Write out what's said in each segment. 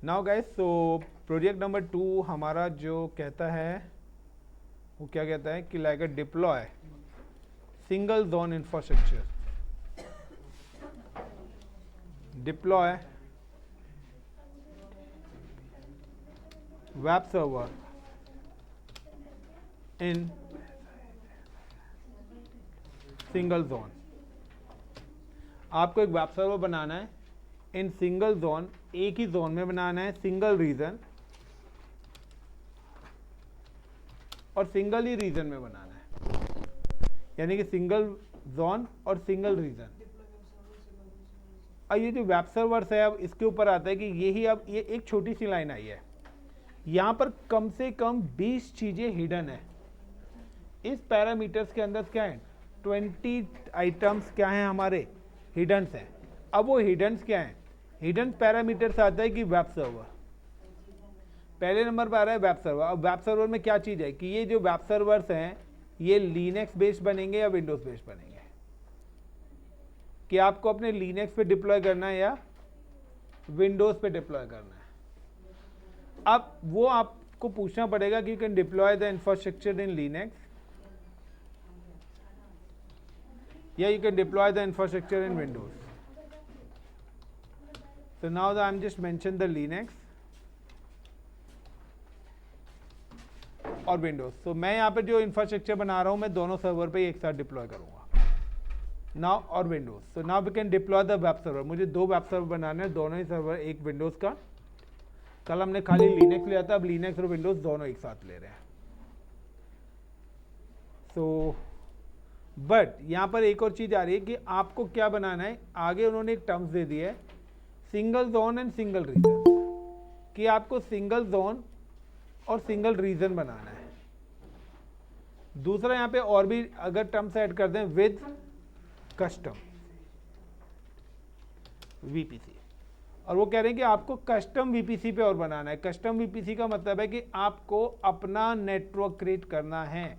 Now guys, so project number 2 हमारा जो कहता है वो क्या कहता है कि like a deploy single zone infrastructure, deploy web server in single zone. आपको एक वेब सर्वर बनाना है इन सिंगल जोन, एक ही जोन में बनाना है, सिंगल रीजन और सिंगल ही रीजन में बनाना है, यानी कि सिंगल जोन और सिंगल रीजन। अब ये जो वेब सर्वर्स है, अब इसके ऊपर आता है कि यही, अब ये एक छोटी सी लाइन आई है, यहाँ पर कम से कम 20 चीजें हिडन है। इस पैरामीटर्स के अंदर क्या है, 20 आइटम्स क्या हैं हमारे, हिडन्स हैं। अब वो हिडन्स क्या हैं, हिडन पैरामीटर्स आता है कि वेब सर्वर पहले नंबर पर आ रहा है, वेब सर्वर। अब वेब सर्वर में क्या चीज़ है कि ये जो वेब सर्वर्स हैं ये लिनक्स बेस्ड बनेंगे या विंडोज़ बेस्ड बनेंगे, कि आपको अपने लिनक्स पे डिप्लॉय करना है या विंडोज़ पे डिप्लॉय करना है। अब वो आपको पूछना पड़ेगा कि you can deploy the infrastructure in Linux या you can deploy the infrastructure in Windows. So now that I'm just mentioned the Linux और Windows. So मैं यहाँ पे जो इंफ्रास्ट्रक्चर बना रहा हूँ मैं दोनों सर्वर पे एक साथ डिप्लॉय करूँगा, नाउ और windows. So now we can deploy the web server. मुझे 2 वेब सर्वर बनाने हैं, दोनों ही सर्वर, एक विंडोज का। कल हमने खाली लिनक्स लिया था, अब लिनक्स और विंडोज दोनों एक साथ ले रहे हैं। सो बट यहाँ पर एक और चीज़ आ रही है कि आपको क्या बनाना है, आगे उन्होंने एक टर्म्स दे दी है, single zone and single region, कि आपको सिंगल जोन और सिंगल रीजन बनाना है। दूसरा यहाँ पे और भी अगर टर्म्स ऐड कर दें, विद कस्टम वीपीसी, और वो कह रहे हैं कि आपको कस्टम वीपीसी पे और बनाना है। कस्टम वीपीसी का मतलब है कि आपको अपना नेटवर्क क्रिएट करना है,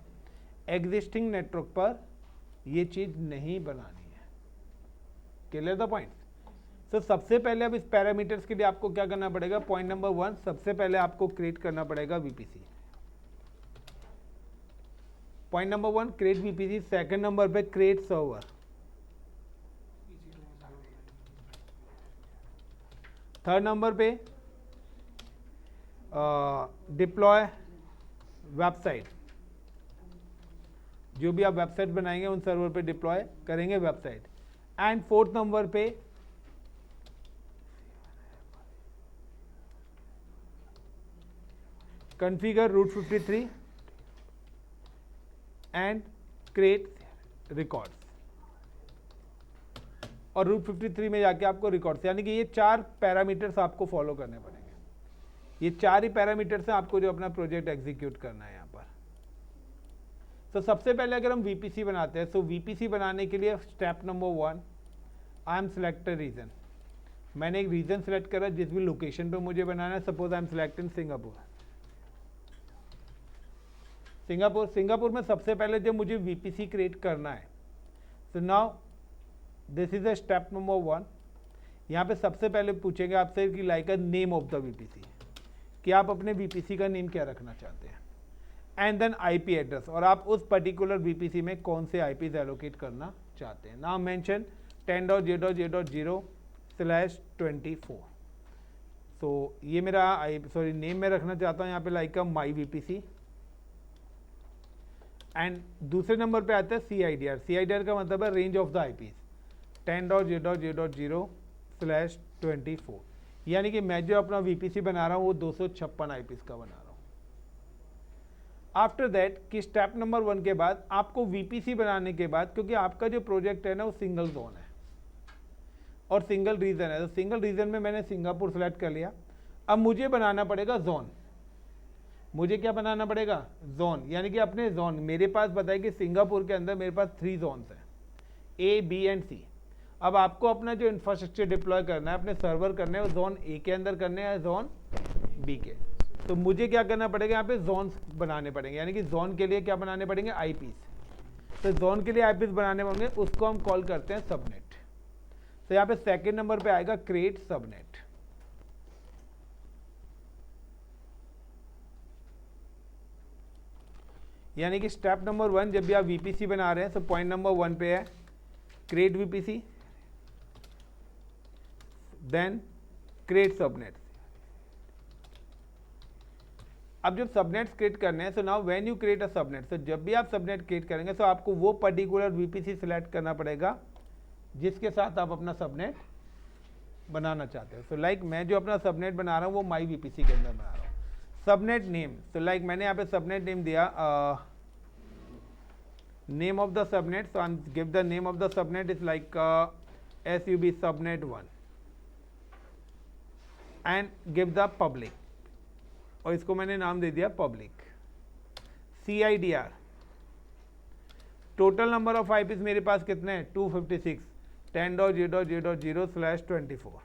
एग्जिस्टिंग नेटवर्क पर ये चीज नहीं बनानी है। Clear the point. सो सबसे पहले अब इस पैरामीटर्स के लिए आपको क्या करना पड़ेगा, पॉइंट नंबर 1, सबसे पहले आपको क्रिएट करना पड़ेगा VPC. Point number 1 create VPC. Second number पे क्रिएट सर्वर। थर्ड नंबर पे डिप्लॉय वेबसाइट, जो भी आप वेबसाइट बनाएंगे उन सर्वर पे डिप्लॉय करेंगे वेबसाइट। एंड फोर्थ नंबर पे configure route 53 and create records. और रूट 53 में जाके आपको रिकॉर्ड्स, यानी कि ये 4 पैरामीटर्स आपको फॉलो करने पड़ेंगे। ये 4 ही पैरामीटर्स हैं आपको जो अपना प्रोजेक्ट एग्जीक्यूट करना है यहाँ पर। तो सबसे पहले अगर हम वीपीसी बनाते हैं, तो वीपीसी बनाने के लिए step number 1, I am select region. मैंने एक रीजन सेलेक्ट करा जिस भी लोकेशन पे मुझे बनाना है। Suppose I am selecting Singapore. Singapore में सबसे पहले जब मुझे वीपीसी क्रिएट करना है, तो now this is a step number 1। यहाँ पे सबसे पहले पूछेंगे आपसे कि like a name of the VPC, कि आप अपने वीपीसी का नेम क्या रखना चाहते हैं, एंड देन आईपी एड्रेस, और आप उस पर्टिकुलर वीपीसी में कौन से आईपीज एलोकेट करना चाहते हैं। Now mention 10.0.0.0/24। सो ये मेरा नेम में रखना चाहता हूँ यहाँ पे like a my VPC. And दूसरे नंबर पे आता है CIDR। CIDR का मतलब है रेंज ऑफ द आईपीज, 10.0.0.0/24, यानी कि मैं जो अपना वीपीसी बना रहा हूँ वो 256 आईपीज का बना रहा हूँ। आफ्टर दैट कि स्टेप नंबर 1 के बाद आपको वीपीसी बनाने के बाद, क्योंकि आपका जो प्रोजेक्ट है ना वो सिंगल जोन है और सिंगल रीजन है, तो सिंगल रीजन में मैंने सिंगापुर सेलेक्ट कर लिया। अब मुझे बनाना पड़ेगा जोन। मुझे क्या बनाना पड़ेगा, जोन, यानी कि अपने जोन। मेरे पास बताइए कि सिंगापुर के अंदर मेरे पास 3 जोन्स हैं, A, B एंड C। अब आपको अपना जो इंफ्रास्ट्रक्चर डिप्लॉय करना है, अपने सर्वर करने हैं, वो जोन A के अंदर करने हैं, जोन B के। तो मुझे क्या करना पड़ेगा, यहाँ पे जोन्स बनाने पड़ेंगे, यानी कि जोन के लिए क्या बनाने पड़ेंगे, आईपीस। तो जोन के लिए आईपीस बनाने होंगे, उसको हम कॉल करते हैं सबनेट। तो यहाँ पे सेकंड नंबर पे आएगा क्रिएट सबनेट। यानी कि स्टेप नंबर 1 जब भी आप वीपीसी बना रहे हैं तो पॉइंट नंबर 1 पे है create VPC, then create subnet. अब जब सबनेट्स क्रिएट करने हैं, so now when you create a subnet, तो जब भी आप सबनेट क्रिएट करेंगे तो आपको वो पर्टिकुलर वीपीसी सिलेक्ट करना पड़ेगा जिसके साथ आप अपना सबनेट बनाना चाहते हो। सो लाइक मैं जो अपना सबनेट बना रहा हूँ वो माई वीपीसी के अंदर बना रहा हूँ। सबनेट नेम, तो लाइक मैंने यहाँ पे सबनेट नेम दिया name of the subnet, so I give the name of the subnet is like SUB subnet 1 and give the public, और इसको मैंने नाम दे दिया public. CIDR, total number of IPs मेरे पास कितने हैं 256, 10.0.0.0/24।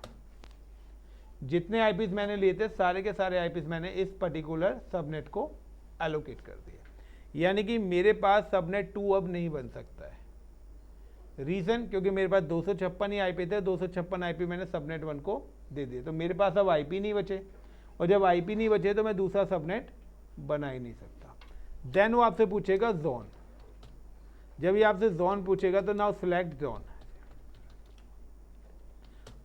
जितने आईपीज मैंने लिए थे सारे के सारे आईपीज मैंने इस पर्टिकुलर सबनेट को एलोकेट कर दिए, यानी कि मेरे पास सबनेट 2 अब नहीं बन सकता है। रीजन, क्योंकि मेरे पास 256 ही आईपी थे, 256 आईपी मैंने सबनेट 1 को दे दिए, तो मेरे पास अब आईपी नहीं बचे, और जब आईपी नहीं बचे तो मैं दूसरा सबनेट बना ही नहीं सकता। देन वो आपसे पूछेगा जोन, जब ये आपसे जोन पूछेगा तो नाउ सिलेक्ट जोन,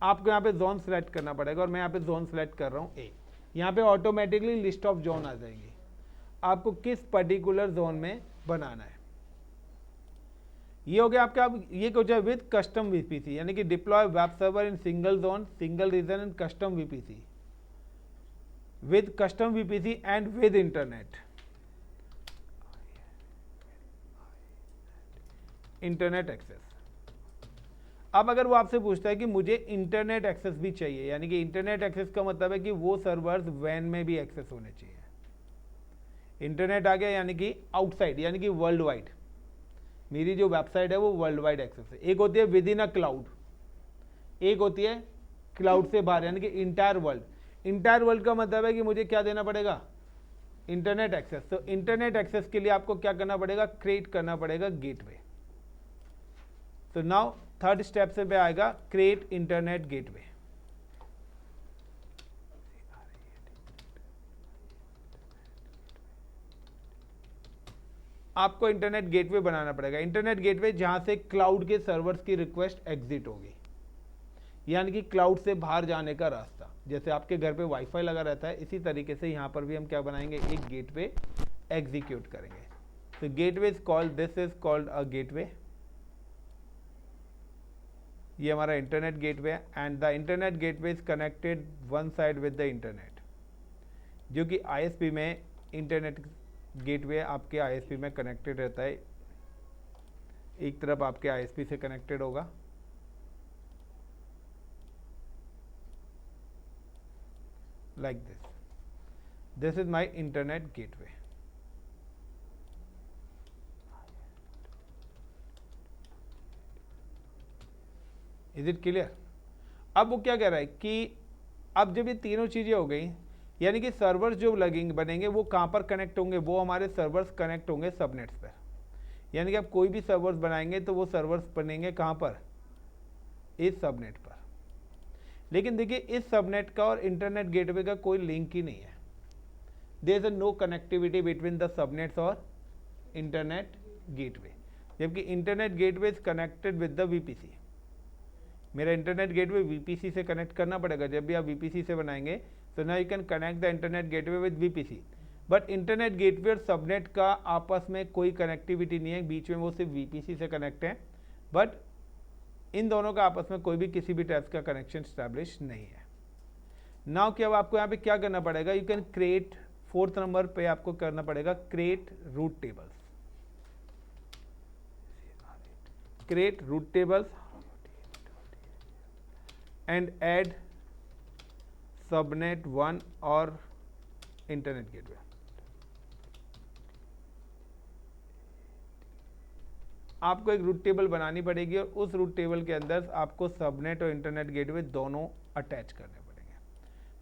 आपको यहाँ पे जोन सेलेक्ट करना पड़ेगा, और मैं यहाँ पे जोन सेलेक्ट कर रहा हूँ A। यहाँ पे ऑटोमेटिकली लिस्ट ऑफ जोन आ जाएंगी, आपको किस पर्टिकुलर जोन में बनाना है। ये हो गया आपका। अब ये हो जाए विद कस्टम वीपीसी, यानी कि deploy web server in single zone, single region and custom VPC, with custom VPC and with internet access. अब अगर वो आपसे पूछता है कि मुझे इंटरनेट एक्सेस भी चाहिए, यानी कि इंटरनेट एक्सेस का मतलब है कि वो सर्वर्स वैन में भी एक्सेस होने चाहिए। इंटरनेट आ गया यानी कि आउटसाइड, यानी कि वर्ल्ड वाइड। मेरी जो वेबसाइट है वो वर्ल्ड वाइड एक्सेस है। एक होती है विद इन अ क्लाउड, एक होती है क्लाउड से बाहर, यानी कि इंटायर वर्ल्ड। इंटायर वर्ल्ड का मतलब है कि मुझे क्या देना पड़ेगा, इंटरनेट एक्सेस। तो इंटरनेट एक्सेस के लिए आपको क्या करना पड़ेगा, क्रिएट करना पड़ेगा गेटवे। तो नाउ थर्ड स्टेप से पे आएगा क्रिएट इंटरनेट गेटवे। आपको इंटरनेट गेटवे बनाना पड़ेगा। इंटरनेट गेटवे जहां से क्लाउड के सर्वर्स की रिक्वेस्ट एग्जिट होगी, यानी कि क्लाउड से बाहर जाने का रास्ता। जैसे आपके घर पे वाईफाई लगा रहता है, इसी तरीके से यहाँ पर भी हम क्या बनाएंगे, एक गेटवे एग्जीक्यूट करेंगे। तो gateway is called, this is called a gateway. ये हमारा इंटरनेट गेटवे है, and the internet gateway is connected one side with the internet, जो कि आईएसपी में इंटरनेट गेटवे आपके आईएसपी में कनेक्टेड रहता है। एक तरफ आपके आईएसपी से कनेक्टेड होगा, like this is my internet gateway। Is it clear. अब वो क्या कह रहा है कि अब जब ये तीनों चीजें हो गई, यानी कि सर्वर्स जो लगेंगे बनेंगे वो कहां पर कनेक्ट होंगे, वो हमारे सर्वर्स कनेक्ट होंगे सबनेट्स पर। यानी कि आप कोई भी सर्वर्स बनाएंगे तो वो सर्वर्स बनेंगे कहां पर, इस सबनेट पर। लेकिन देखिए इस सबनेट का और इंटरनेट गेटवे का कोई लिंक ही नहीं है। There is no connectivity between the subnets और इंटरनेट गेटवे, जबकि internet gateway is connected with the VPC. मेरा इंटरनेट गेटवे वीपीसी से कनेक्ट करना पड़ेगा। जब भी आप वीपीसी से बनाएंगे तो now you can connect the internet gateway with VPC, but internet gateway और सबनेट का आपस में कोई कनेक्टिविटी नहीं है, बीच में वो सिर्फ वीपीसी से कनेक्ट है, बट इन दोनों का आपस में कोई भी किसी भी टाइप का कनेक्शन स्टैब्लिश नहीं है। नाउ क्या आपको यहाँ पे क्या करना पड़ेगा, you can create, fourth number पे आपको करना पड़ेगा create route tables. Create route tables and add subnet 1 और इंटरनेट गेटवे। आपको एक रूट टेबल बनानी पड़ेगी और उस रूट टेबल के अंदर आपको सबनेट और इंटरनेट गेटवे दोनों अटैच करने पड़ेंगे।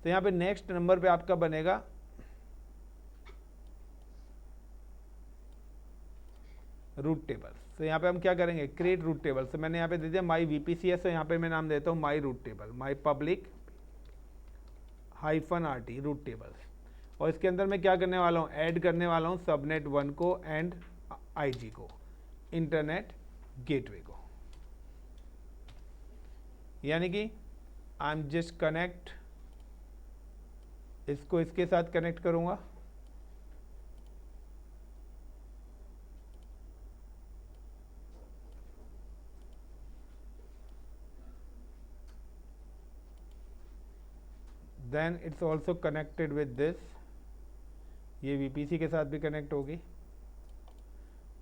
तो यहाँ पे नेक्स्ट नंबर पे आपका बनेगा रूट टेबल। तो यहाँ पे हम क्या करेंगे, क्रिएट रूट टेबल। तो मैंने यहाँ पे दे दिया माई वीपीसीएस, तो यहाँ पे मैं नाम देता हूँ my route table, my public -RT route tables. और इसके अंदर मैं क्या करने वाला हूँ, ऐड करने वाला हूँ सबनेट 1 को एंड IG को, इंटरनेट गेटवे को। यानी कि आई एम जस्ट कनेक्ट, इसको इसके साथ कनेक्ट करूँगा, then it's also connected with this, ये VPC के साथ भी कनेक्ट होगी,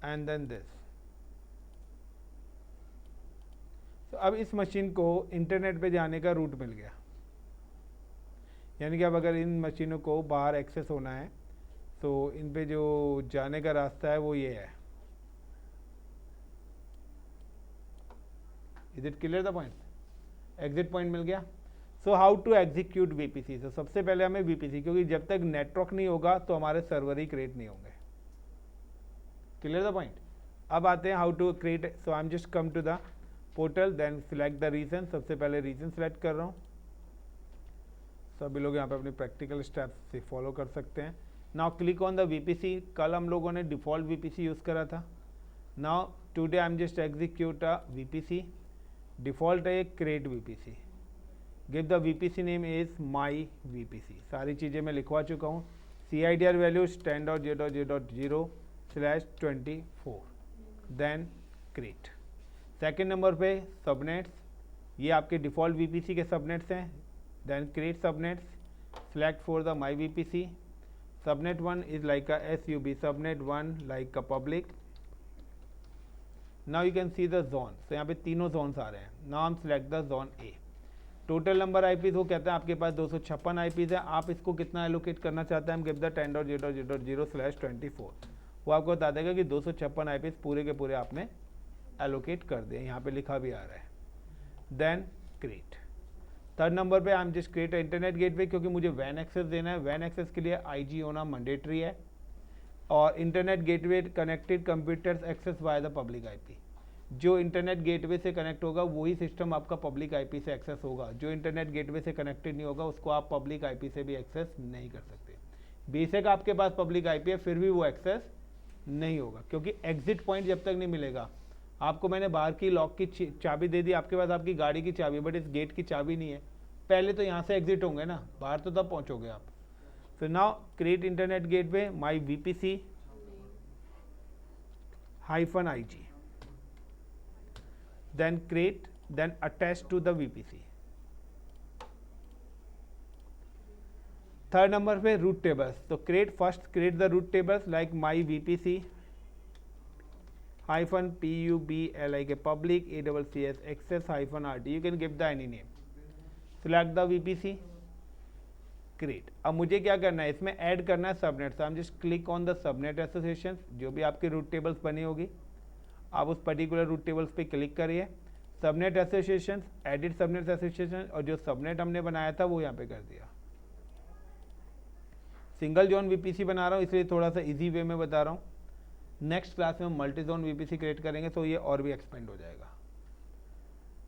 एंड देन दिस। तो अब इस मशीन को इंटरनेट पे जाने का रूट मिल गया। यानी कि अब अगर इन मशीनों को बाहर एक्सेस होना है तो इन पे जो जाने का रास्ता है वो ये है। Is it clear the point? Exit point मिल गया। So how to execute VPC। तो सबसे पहले हमें VPC, क्योंकि जब तक नेटवर्क नहीं होगा तो हमारे सर्वर ही क्रिएट नहीं होंगे। Clear the point? अब आते हैं how to create. So I am just come to the portal, then select the region. सबसे पहले रीजन सिलेक्ट कर रहा हूँ। सभी लोग यहाँ पे अपनी प्रैक्टिकल स्टेप्स से फॉलो कर सकते हैं। Now click on the VPC। कल हम लोगों ने डिफ़ॉल्ट VPC यूज़ करा था। Now today I am just execute a VPC। Default है create VPC। Give the VPC name is my VPC। सारी चीज़ें मैं लिखवा चुका हूँ। CIDR values 10.0.0/24, then create. Second number पे सबनेट्स, ये आपके डिफ़ॉल्ट VPC के सबनेट्स हैं। Then create subnets, select for the my VPC। Subnet 1 is like a SUB, subnet 1 like a public. Now you can see the zone. तो यहाँ पे तीनों Jones आ रहे हैं। नाउ हम select the zone A। Total number IPs वो कहते हैं आपके पास 256 IPs है। आप इसको कितना एलोकेट करना चाहते हैं, हम गिव द 10.0.0/24। वो आपको बता देगा कि 256 IPs पूरे के पूरे आपने एलोकेट कर दिए। यहाँ पे लिखा भी आ रहा है। Then create. थर्ड नंबर पे आई am just create internet gateway, क्योंकि मुझे वैन एक्सेस देना है। वैन एक्सेस के लिए IG होना मैंडेटरी है। और internet gateway connected computers access via the public IP। जो इंटरनेट गेटवे से कनेक्ट होगा वही सिस्टम आपका पब्लिक IP से एक्सेस होगा। जो इंटरनेट गेटवे से कनेक्टेड नहीं होगा उसको आप पब्लिक IP से भी एक्सेस नहीं कर सकते। बेशक आपके पास पब्लिक IP है फिर भी वो एक्सेस नहीं होगा, क्योंकि एग्जिट पॉइंट जब तक नहीं मिलेगा। आपको मैंने बाहर की लॉक की चाबी दे दी, आपके पास आपकी गाड़ी की चाबी, बट इस गेट की चाबी नहीं है। पहले तो यहाँ से एग्जिट होंगे ना, बाहर तो तब पहुँचोगे आप। So now create internet gateway my VPC -IG, then create, then attach to the VPC। Third number पे रूट टेबल्स। तो create the root tables like my VPC -PUB like public AWCS access -RT। You can give the any name। Select the VPC, create. अब मुझे क्या करना है, इसमें add करना है subnet. I am just click on the subnet association. जो भी आपकी रूट टेबल्स बनी होगी आप उस पर्टिकुलर रूट टेबल्स पे क्लिक करिए। Subnet association, edit subnet association, और जो सबनेट हमने बनाया था वो यहाँ पे कर दिया। सिंगल जोन VPC बना रहा हूँ इसलिए थोड़ा सा इजी वे में बता रहा हूँ। नेक्स्ट क्लास में हम मल्टी जोन VPC क्रिएट करेंगे तो ये और भी एक्सपेंड हो जाएगा।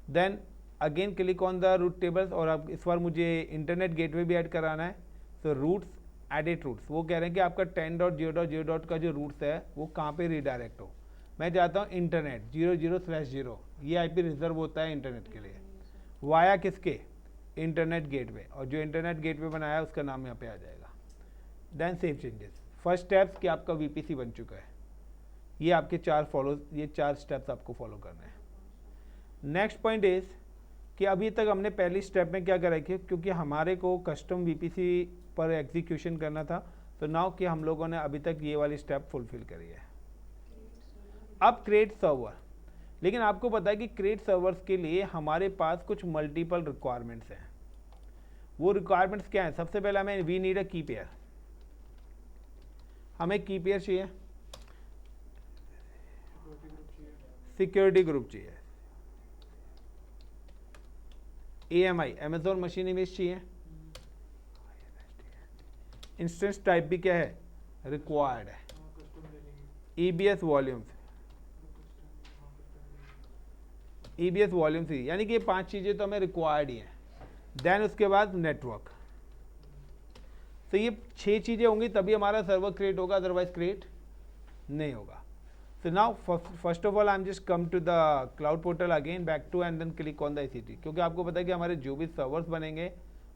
Then again click on the route tables, और अब इस बार मुझे इंटरनेट गेटवे भी ऐड कराना है। तो रूट्स, एडिट रूट्स, वो कह रहे हैं कि आपका 10.0.0. का जो रूट्स है वो कहाँ पे रिडायरेक्ट हो। मैं चाहता हूँ इंटरनेट 00/0, ये IP रिजर्व होता है इंटरनेट के लिए। वाया किसके, इंटरनेट गेटवे, और जो इंटरनेट गेटवे बनाया है उसका नाम यहाँ पे आ जाएगा। Then save changes. First steps कि आपका VPC बन चुका है। ये आपके ये चार स्टेप्स आपको फॉलो करने हैं। नेक्स्ट पॉइंट इज कि अभी तक हमने पहली स्टेप में क्या करा कि क्योंकि हमारे को कस्टम VPC पर एग्जीक्यूशन करना था, तो नाउ कि हम लोगों ने अभी तक ये वाली स्टेप फुलफिल करी है। अब क्रिएट सर्वर। लेकिन आपको पता है कि क्रिएट सर्वर्स के लिए हमारे पास कुछ मल्टीपल रिक्वायरमेंट्स हैं। वो रिक्वायरमेंट्स क्या है, सबसे पहले हमें वी नीड अ की पेयर। हमें की पेयर चाहिए, सिक्योरिटी ग्रुप चाहिए, AMI अमेजोन मशीन इमेज चाहिए, इंस्टेंस टाइप भी क्या है, रिक्वायर्ड है, EBS वॉल्यूम्स, EBS वॉल्यूम्स ही, यानी कि ये 5 चीज़ें तो हमें रिक्वायर्ड ही हैं। देन उसके बाद नेटवर्क। तो ये 6 चीज़ें होंगी तभी हमारा सर्वर क्रिएट होगा, अदरवाइज क्रिएट नहीं होगा. So now first of all I'm just come to the cloud portal again back to and then click on the EC2 क्योंकि आपको पता है कि हमारे जो भी सर्वर्स बनेंगे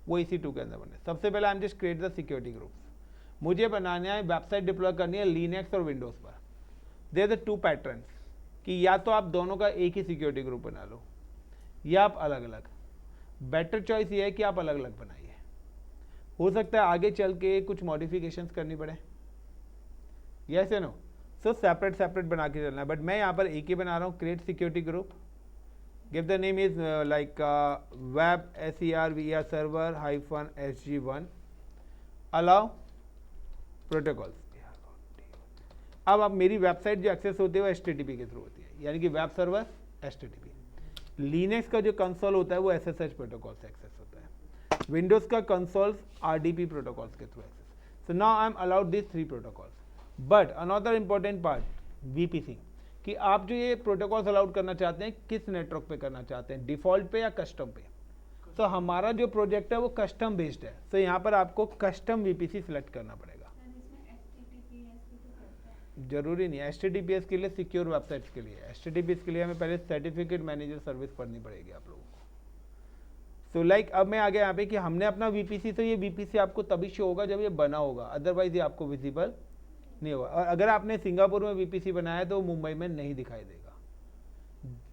वो EC2 के अंदर बने. सबसे पहले I'm just create the security groups. मुझे बनाना है वेबसाइट डिप्लॉय करनी है लिनक्स और विंडोज़ पर. देयर द टू पैटर्न्स कि या तो आप दोनों का एक ही सिक्योरिटी ग्रुप बना लो या आप अलग अलग. बेटर चॉइस ये है कि आप अलग अलग बनाइए. हो सकता है आगे चल के कुछ मॉडिफिकेशंस करनी पड़े. यस या नो. सो सेपरेट सेपरेट बना के चलना है. बट मैं यहाँ पर एक ही बना रहा हूँ. Create security group, give the name is like web SERVER server -SG1 allow protocols. अब आप मेरी वेबसाइट जो एक्सेस होती है वो HTTP के थ्रू होती है, यानी कि वेब सर्वर HTTP. लिनक्स का जो कंसोल होता है वो SSH प्रोटोकॉल से एक्सेस होता है. विंडोज़ का कंसोल्स RDP प्रोटोकॉल्स के through access. So now I am allowed this 3 protocols. But another important part VPC कि आप जो ये प्रोटोकॉल्स अलाउड करना चाहते हैं किस नेटवर्क पे करना चाहते हैं, डिफ़ॉल्ट पे या कस्टम पे. तो हमारा जो प्रोजेक्ट है वो कस्टम बेस्ड है. तो यहाँ पर आपको कस्टम VPC सिलेक्ट करना पड़ेगा. जरूरी नहीं है. HTTPS के लिए सिक्योर वेबसाइट्स के लिए. HTTPS के लिए हमें पहले सर्टिफिकेट मैनेजर सर्विस पढ़नी पड़ेगी आप लोगों को. सो लाइक अब मैं आ गया यहाँ पे कि हमने अपना VPC, तो ये VPC आपको तभी शो होगा जब ये बना होगा, अदरवाइज ये आपको विजिबल नहीं होगा. और अगर आपने सिंगापुर में VPC बनाया है तो मुंबई में नहीं दिखाई देगा.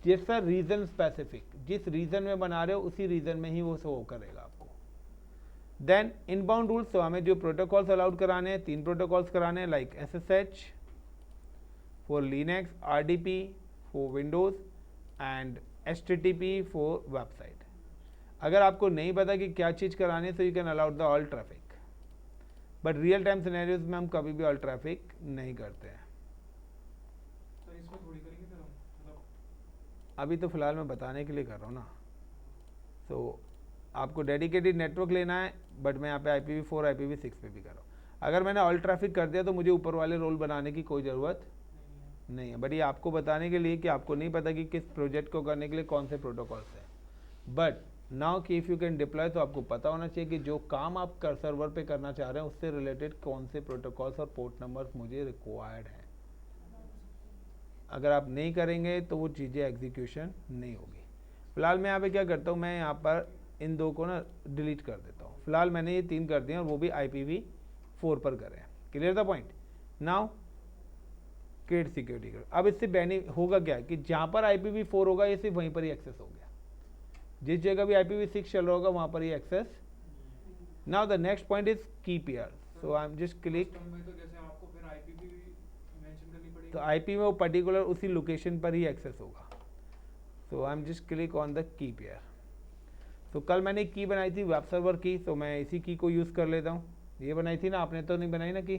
जैसा रीजन स्पेसिफिक, जिस रीजन में बना रहे हो उसी रीजन में ही वो शो करेगा आपको. Then inbound rules. तो हमें जो प्रोटोकॉल्स अलाउड कराने हैं 3 प्रोटोकॉल्स कराने हैं, like SSH for Linux, RDP for Windows and HTTP for website. अगर आपको नहीं पता कि क्या चीज़ करानी है तो you can allowed the all traffic. But real time scenarios में हम कभी भी ऑल ट्रैफिक नहीं करते हैं. तो इसमें थोड़ी करेंगे फिर हम, मतलब अभी तो फिलहाल मैं बताने के लिए कर रहा हूँ ना. तो आपको डेडिकेटेड नेटवर्क लेना है, बट मैं यहाँ पे IPv4 IPv6 पे भी कर रहा हूँ. अगर मैंने ऑल ट्रैफिक कर दिया तो मुझे ऊपर वाले रोल बनाने की कोई ज़रूरत नहीं है. बट ये आपको बताने के लिए कि आपको नहीं पता कि किस प्रोजेक्ट को करने के लिए कौन से प्रोटोकॉल्स हैं. बट नाउ कि इफ़ यू कैन डिप्लॉय तो आपको पता होना चाहिए कि जो काम आप कर सर्वर पे करना चाह रहे हैं उससे रिलेटेड कौन से प्रोटोकॉल्स और पोर्ट नंबर्स मुझे रिक्वायर्ड हैं. अगर आप नहीं करेंगे तो वो चीज़ें एग्जीक्यूशन नहीं होगी. फिलहाल मैं यहाँ पे क्या करता हूँ, मैं यहाँ पर इन 2 को ना डिलीट कर देता हूँ. फिलहाल मैंने ये 3 कर दिए और वो भी IPv4 पर करें. Clear the point. Now create security group. अब इससे होगा क्या कि जहाँ पर IPv4 होगा ये सिर्फ वहीं पर ही एक्सेस हो गया. जिस जगह भी IPv6 चल रहा होगा वहाँ पर ही access. Now the next point is key pair. So I am just click. तो जैसे आपको फिर IP भी मेंशन करनी पड़ेगी. तो IP में वो पर्टिकुलर उसी लोकेशन पर ही एक्सेस होगा. So I am just click on the key pair. तो कल मैंने की बनाई थी वेब सर्वर की, तो मैं इसी की को यूज़ कर लेता हूँ. ये बनाई थी ना आपने, तो नहीं बनाई ना की.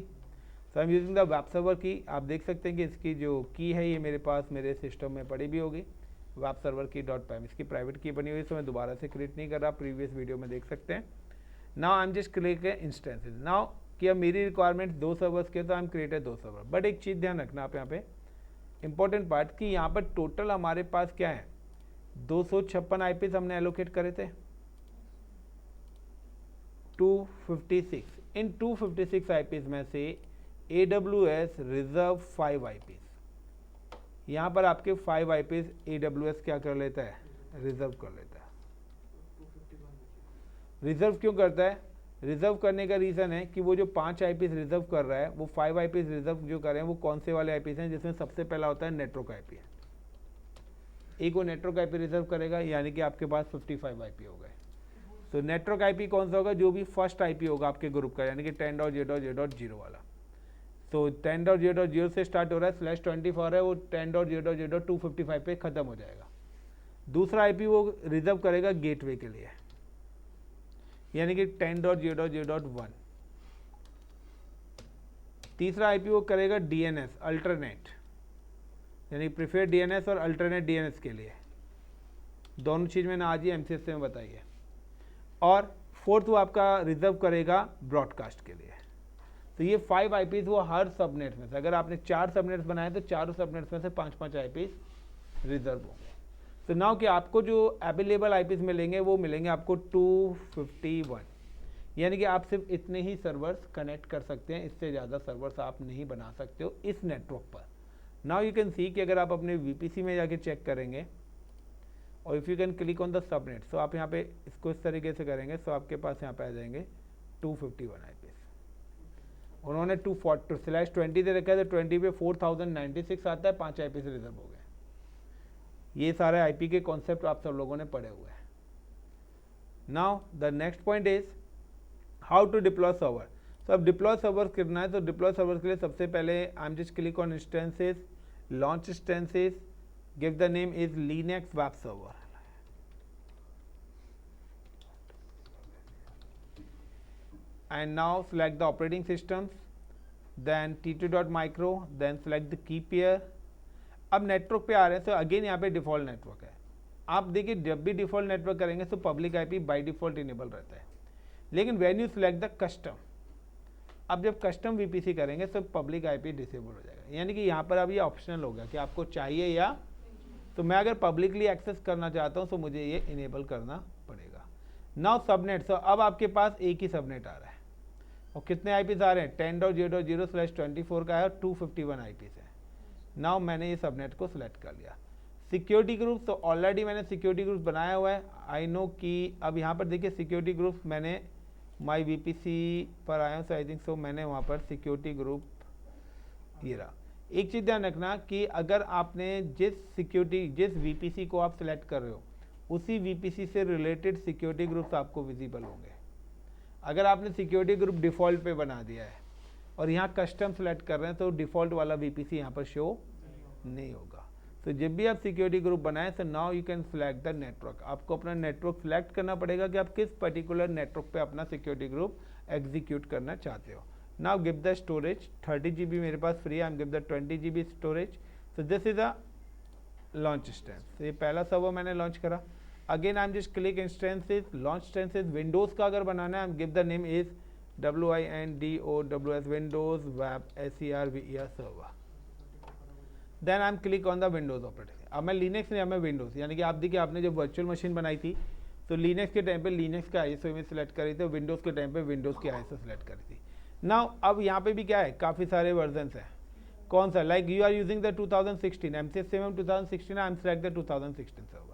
So I am using the web server key. आप देख सकते हैं कि इसकी जो की है ये मेरे पास मेरे सिस्टम में पड़ी भी होगी. वेब सर्वर की .pym इसकी प्राइवेट की बनी हुई है. तो मैं दोबारा से क्रिएट नहीं कर रहा, प्रीवियस वीडियो में देख सकते हैं. Now I am just click instances. Now कि अब मेरी रिक्वायरमेंट 2 सर्वर्स के, तो I am created 2 server. But एक चीज़ ध्यान रखना आप यहाँ पे, इंपॉर्टेंट पार्ट कि यहाँ पर टोटल हमारे पास क्या है, 256 IPs हमने एलोकेट करे थे. 256. इन 256 IPs में से AWS रिजर्व 5 IPs. यहाँ पर आपके 5 IPs AWS क्या कर लेता है, रिजर्व कर लेता है. रिजर्व क्यों करता है? रिजर्व करने का रीज़न है कि वो जो 5 IPs रिजर्व कर रहा है, वो 5 IPs रिजर्व जो कर रहे हैं वो कौन से वाले IPs हैं, जिसमें सबसे पहला होता है नेटवर्क IP. एक वो नेटवर्क IP रिजर्व करेगा, यानी कि आपके पास 55 IP हो गए. तो नेटवर्क IP कौन सा होगा, जो भी फर्स्ट IP होगा आपके ग्रुप का, यानी कि 10.0.0.0 वाला. तो 10.0.0 से स्टार्ट हो रहा है, /24 है, वो 10.0.0.255 पे ख़त्म हो जाएगा. दूसरा IP वो रिजर्व करेगा गेटवे के लिए, यानी कि 10.0.0.1. तीसरा IP वो करेगा DNS अल्टरनेट, यानी प्रीफर्ड DNS और अल्टरनेट DNS के लिए. दोनों चीज़ मैंने आज ही MCS में बताई है. और फोर्थ वो आपका रिजर्व करेगा ब्रॉडकास्ट के लिए. तो ये 5 IPs वो हर सबनेट में से, अगर आपने 4 सबनेट्स बनाए तो चारों सबनेट्स में से 5-5 IPs रिजर्व होंगे. तो नाउ कि आपको जो अवेलेबल IPs मिलेंगे वो मिलेंगे आपको 251. यानी कि आप सिर्फ इतने ही सर्वर्स कनेक्ट कर सकते हैं, इससे ज़्यादा सर्वर्स आप नहीं बना सकते हो इस नेटवर्क पर। नाउ यू कैन सी कि अगर आप अपने VPC में जाके चेक करेंगे और if you can click on the subnet, so आप यहाँ पे इसको इस तरीके से करेंगे, सो आपके पास यहाँ पे आ जाएंगे 251 IPs। उन्होंने 240/20 दे रखा है, तो 20 पे 4096 आता है, 5 IP से रिजर्व हो गए। ये सारे IP के कॉन्सेप्ट आप सब लोगों ने पढ़े हुए हैं। Now the next point is how to deploy server. तो अब डिप्लॉय सर्वर करना है, तो डिप्लॉय सर्वर के लिए सबसे पहले आई am just click on instances, launch instances, give the name is Linux web server, and now select the operating systems, then t2.micro, then select the key pair। अब network पे आ रहे हैं, तो अगेन यहाँ पे डिफॉल्ट नेटवर्क है। आप देखिए जब भी डिफॉल्ट नेटवर्क करेंगे तो public IP by default enable रहता है, लेकिन when you select the custom, अब जब कस्टम VPC करेंगे तो पब्लिक IP डिसेबल हो जाएगा। यानी कि यहाँ पर अब ये ऑप्शनल हो गया कि आपको चाहिए या, तो मैं अगर पब्लिकली एक्सेस करना चाहता हूँ तो मुझे ये इनेबल करना पड़ेगा। नाउ सबनेट, तो अब आपके पास एक ही सबनेट आ रहा है और कितने IPs आ रहे हैं, 10.0.0/24 का है और 251 IPs है। नाउ मैंने ये सबनेट को सिलेक्ट कर लिया। सिक्योरिटी ग्रुप, तो ऑलरेडी मैंने सिक्योरिटी ग्रुप बनाया हुआ है। आई नो कि अब यहाँ पर देखिए सिक्योरिटी ग्रुप मैंने माई VPC पर आया हूँ, सो आई थिंक सो मैंने वहाँ पर सिक्योरिटी ग्रुप ये रहा। एक चीज़ ध्यान रखना कि अगर आपने जिस VPC को आप सिलेक्ट कर रहे हो उसी VPC से रिलेटेड सिक्योरिटी ग्रुप्स आपको विजिबल होंगे। अगर आपने सिक्योरिटी ग्रुप डिफ़ॉल्ट पे बना दिया है और यहाँ कस्टम सेलेक्ट कर रहे हैं तो डिफ़ॉल्ट वाला VPC यहाँ पर शो नहीं होगा। तो जब भी आप सिक्योरिटी ग्रुप बनाएं, तो now you can select the network. आपको अपना नेटवर्क सिलेक्ट करना पड़ेगा कि आप किस पर्टिकुलर नेटवर्क पे अपना सिक्योरिटी ग्रुप एग्जीक्यूट करना चाहते हो। Now give the storage, 30 GB मेरे पास फ्री है, I am give the 20 GB storage. तो this is a launch instance. ये पहला सर्वर मैंने लॉन्च करा। Again I am just click instances, launch instances. Windows का अगर बनाना है, I am give the name is WINDOWS windows web SERVER server. Then I am click on the windows operating. अब मैं लिनक्स नहीं, अब मैं विंडोज़, यानी कि आप देखिए आपने जब वर्चुअल मशीन बनाई थी तो लिनक्स के टाइम पे लिनक्स का ISO इमेज सेलेक्ट करी थी, विंडोज़ के टाइम पे विंडोज़ की ISO सेलेक्ट करी थी। नाउ अब यहाँ पे भी क्या है, काफ़ी सारे वर्जन्स हैं। कौन सा, like you are using the 2016 MCS7 2016, I am select the 2016 server.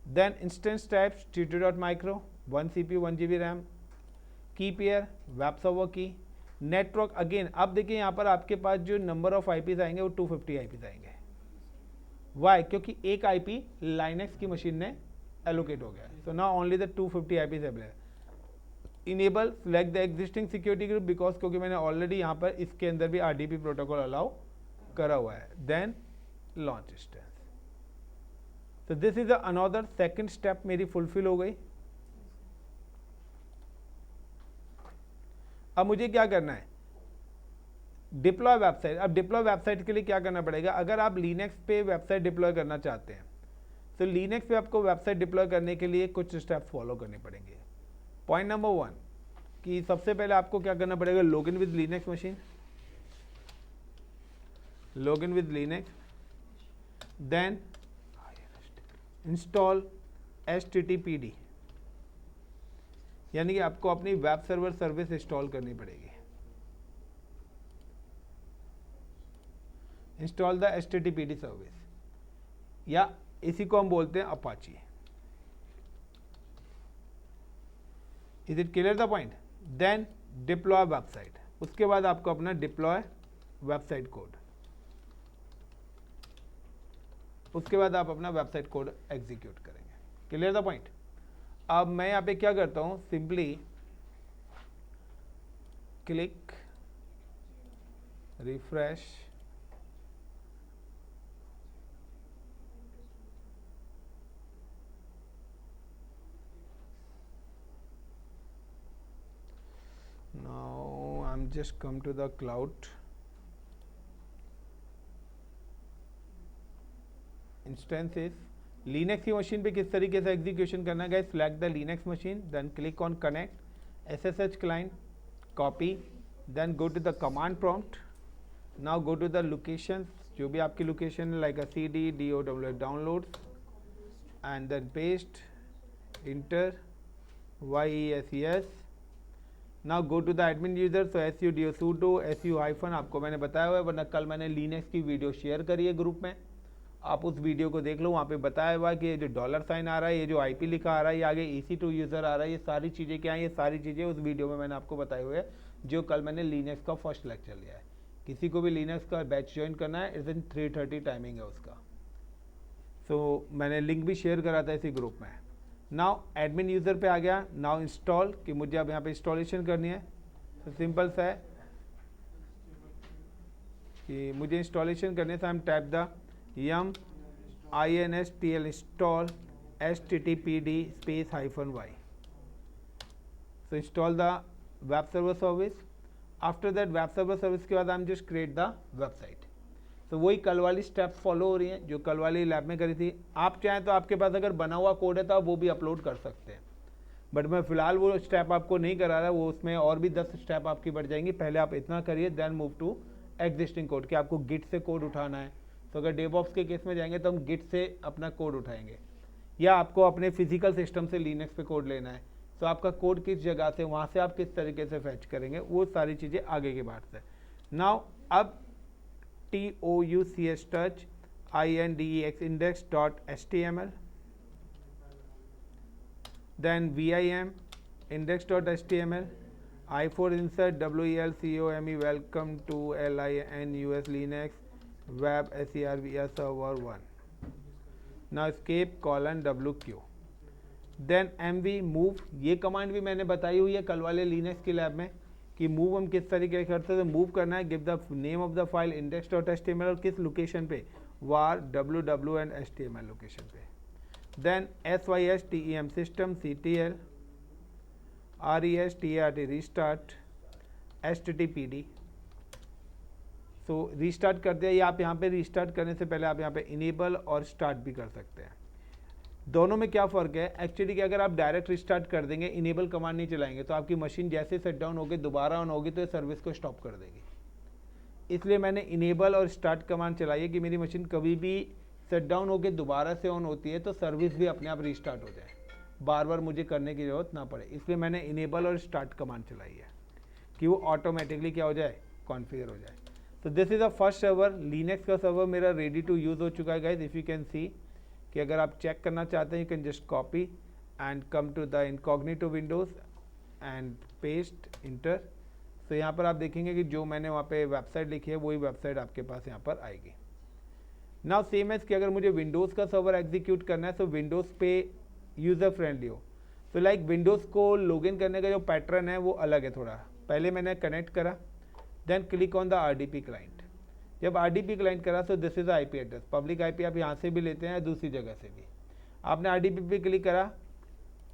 Then instance types t2.micro, 1 CPU 1 GB RAM, की पेयर वेब सर्वर की, नेटवर्क। अगेन अब देखिए यहाँ पर आपके पास जो नंबर ऑफ IPs आएंगे वो 250 IPs आएंगे। वाई, क्योंकि एक IP लाइनेक्स की मशीन ने एलोकेट हो गया है। So now only the 250 IPs available. Enable select the existing security group, because क्योंकि मैंने ऑलरेडी यहाँ पर इसके अंदर भी RDP प्रोटोकॉल अलाउ करा हुआ है। Then launch instance. तो this is another second step मेरी फुलफिल हो गई। अब मुझे क्या करना है, डिप्लॉय वेबसाइट। अब डिप्लॉय वेबसाइट के लिए क्या करना पड़ेगा, अगर आप लिनक्स पे वेबसाइट डिप्लॉय करना चाहते हैं तो लिनक्स पे आपको वेबसाइट डिप्लॉय करने के लिए कुछ स्टेप्स फॉलो करने पड़ेंगे। पॉइंट नंबर 1 कि सबसे पहले आपको क्या करना पड़ेगा, login with Linux machine, login with Linux, then install HTTPD, यानी कि आपको अपनी वेब सर्वर सर्विस इंस्टॉल करनी पड़ेगी। इंस्टॉल द HTTPD सर्विस, या इसी को हम बोलते हैं Apache. Is it clear the point. Then deploy website, उसके बाद आपको अपना डिप्लॉय वेबसाइट कोड, उसके बाद आप अपना वेबसाइट कोड एग्जीक्यूट करेंगे। Clear the point. अब मैं यहाँ पे क्या करता हूँ, simply click refresh, now I'm just come to the cloud instances। Linux की मशीन पे किस तरीके से एग्जीक्यूशन करना है, guys select the Linux machine, then click on connect SSH client, copy, then go to the command prompt. Now go to the location, जो भी आपकी लोकेशन है, like a CD DOWS downloads, and then paste, enter, YESES. Now go to the admin user, so sudo sudo su- आपको मैंने बताया हुआ है, वरना कल मैंने लिनक्स की वीडियो शेयर करी है ग्रुप में, आप उस वीडियो को देख लो, वहाँ पे बताया हुआ है कि ये जो डॉलर साइन आ रहा है, ये जो IP लिखा आ रहा है, ये आगे EC2 यूज़र आ रहा है, ये सारी चीज़ें क्या हैं, ये सारी चीज़ें उस वीडियो में मैंने आपको बताए हुए हैं, जो कल मैंने लिनक्स का फर्स्ट लेक्चर लिया है। किसी को भी लिनक्स का बैच ज्वाइन करना है, इट्स इन 3:30 टाइमिंग है उसका। सो मैंने लिंक भी शेयर करा था इसी ग्रुप में। नाउ एडमिन यूज़र पे आ गया, नाउ इंस्टॉल, कि मुझे अब यहाँ पे इंस्टॉलेशन करनी है। तो सिंपल सा है कि मुझे इंस्टॉलेशन करने से हम type the yum install install httpd -y. So install the web server service. After that web server service के बाद हम just create the website. तो वही कल वाली स्टेप फॉलो हो रही हैं जो कल वाली लैब में करी थी। आप चाहें तो आपके पास अगर बना हुआ कोड है तो आप वो भी अपलोड कर सकते हैं, बट मैं फिलहाल वो स्टेप आपको नहीं करा रहा, वो उसमें और भी 10 स्टेप आपकी बढ़ जाएंगी। पहले आप इतना करिए, then move to existing code, कि आपको गिट से कोड उठाना है। तो अगर डेवऑप्स के केस में जाएंगे तो हम गिट से अपना कोड उठाएंगे, या आपको अपने फिजिकल सिस्टम से लिनक्स पे कोड लेना है, तो आपका कोड किस जगह से, वहाँ से आप किस तरीके से फैच करेंगे, वो सारी चीज़ें आगे की बात है। नाउ अब TOUCH touch INDEX index.html, then VIM index.html, I4 insert WELCOME welcome to LINUS Linux web server server 1. Now escape :WQ, then MV move। ये कमांड भी मैंने बताई हुई है कल वाले लिनक्स की लैब में कि मूव हम किस तरीके से करते हैं। तो मूव करना है, give the name of the file index.html, और किस लोकेशन पे, var www and html location पे। Then SYSTEM system CTL RESTART restart HTTPD। So restart कर दिया, या आप यहाँ पे रीस्टार्ट करने से पहले आप यहाँ पे इनेबल और स्टार्ट भी कर सकते हैं। दोनों में क्या फ़र्क है एक्चुअली, कि अगर आप डायरेक्ट रिस्टार्ट कर देंगे, इनेबल कमांड नहीं चलाएंगे, तो आपकी मशीन जैसे सेट डाउन होगी दोबारा ऑन होगी तो ये सर्विस को स्टॉप कर देगी। इसलिए मैंने इनेबल और स्टार्ट कमांड चलाई है कि मेरी मशीन कभी भी सेट डाउन होकर दोबारा से ऑन होती है तो सर्विस भी अपने आप रिस्टार्ट हो जाए, बार बार मुझे करने की ज़रूरत ना पड़े। इसलिए मैंने इनेबल और स्टार्ट कमांड चलाई है कि वो ऑटोमेटिकली क्या हो जाए, कॉन्फ़िगर हो जाए। तो this is a first server, Linux का सर्वर मेरा रेडी टू यूज़ हो चुका है guys. If you can see कि अगर आप चेक करना चाहते हैं, you can just copy and come to the incognito windows and paste enter. तो यहाँ पर आप देखेंगे कि जो मैंने वहाँ पे वेबसाइट लिखी है वही वेबसाइट आपके पास यहाँ पर आएगी। नाउ सेम एज कि अगर मुझे विंडोज़ का सर्वर एग्जीक्यूट करना है तो विंडोज़ पे यूज़र फ्रेंडली हो, तो लाइक विंडोज़ को लॉगिन करने का जो पैटर्न है वो अलग है थोड़ा। पहले मैंने कनेक्ट करा, then click on the RDP client. जब RDP क्लाइंट करा तो this is IP address, public IP आप यहाँ से भी लेते हैं दूसरी जगह से भी। आपने RDP पे क्लिक करा,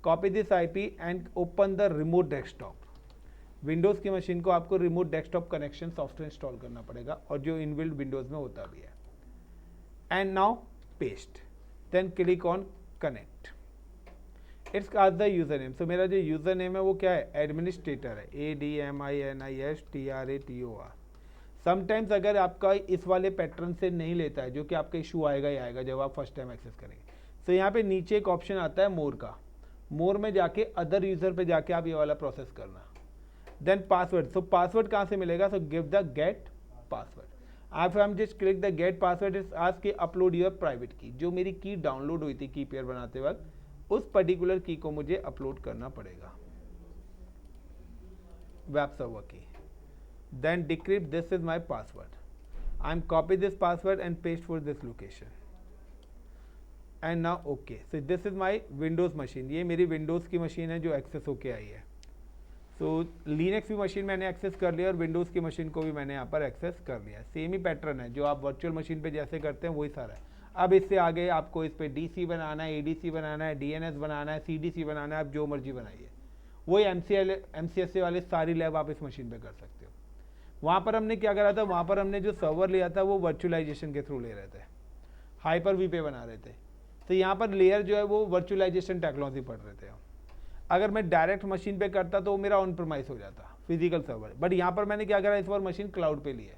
copy this IP and open the remote desktop. Windows की मशीन को आपको remote desktop connection software install करना पड़ेगा, और जो इनबिल्ट विंडोज़ में होता भी है। And now paste, then click on connect. It's as the user name. सो मेरा जो यूज़र नेम है वो क्या है, एडमिनिस्ट्रेटर है, ADMINISTRATOR। समटाइम्स अगर आपका इस वाले पैटर्न से नहीं लेता है, जो कि आपका इशू आएगा ही आएगा जब आप फर्स्ट टाइम एक्सेस करेंगे, तो यहाँ पे नीचे एक ऑप्शन आता है मोर का, मोर में जाके अदर यूज़र पे जाके आप ये वाला प्रोसेस करना। देन पासवर्ड, सो पासवर्ड कहाँ से मिलेगा, so give the gate password. आप हम just click the gate password, is आज के अपलोड योर प्राइवेट की। जो मेरी की डाउनलोड हुई थी की पेयर बनाते वक्त, उस पर्टिकुलर की को मुझे अपलोड करना पड़ेगा, वेब सर्वर की। Then decrypt, this is my password. I'm copy this password and paste for this location. And now okay. So this is my Windows machine. ये मेरी Windows की मशीन है जो एक्सेस होके आई है। So Linux की machine मैंने एक्सेस कर लिया और Windows की मशीन को भी मैंने यहाँ पर एक्सेस कर लिया। सेम ही पैटर्न है जो आप वर्चुअल मशीन पे जैसे करते हैं वही सारा है। अब इससे आगे आपको इस पर DC बनाना है, ADC बनाना है, DNS बनाना है, CDC बनाना है, आप जो मर्जी बनाइए। वही MCSA वाले सारी लैब आप इस मशीन पे कर सकते हो। वहाँ पर हमने क्या करा था, वहाँ पर हमने जो सर्वर लिया था वो वर्चुअलाइजेशन के थ्रू ले रहे थे, Hyper-V पे बना रहे थे। तो यहाँ पर लेयर जो है वो वर्चुअलाइजेशन टेक्नोलॉजी पढ़ रहे थे हम। अगर मैं डायरेक्ट मशीन पे करता तो वो मेरा ऑन प्रेमाइस हो जाता, फिजिकल सर्वर। बट यहाँ पर मैंने क्या करा, इस बार मशीन क्लाउड पे ली है,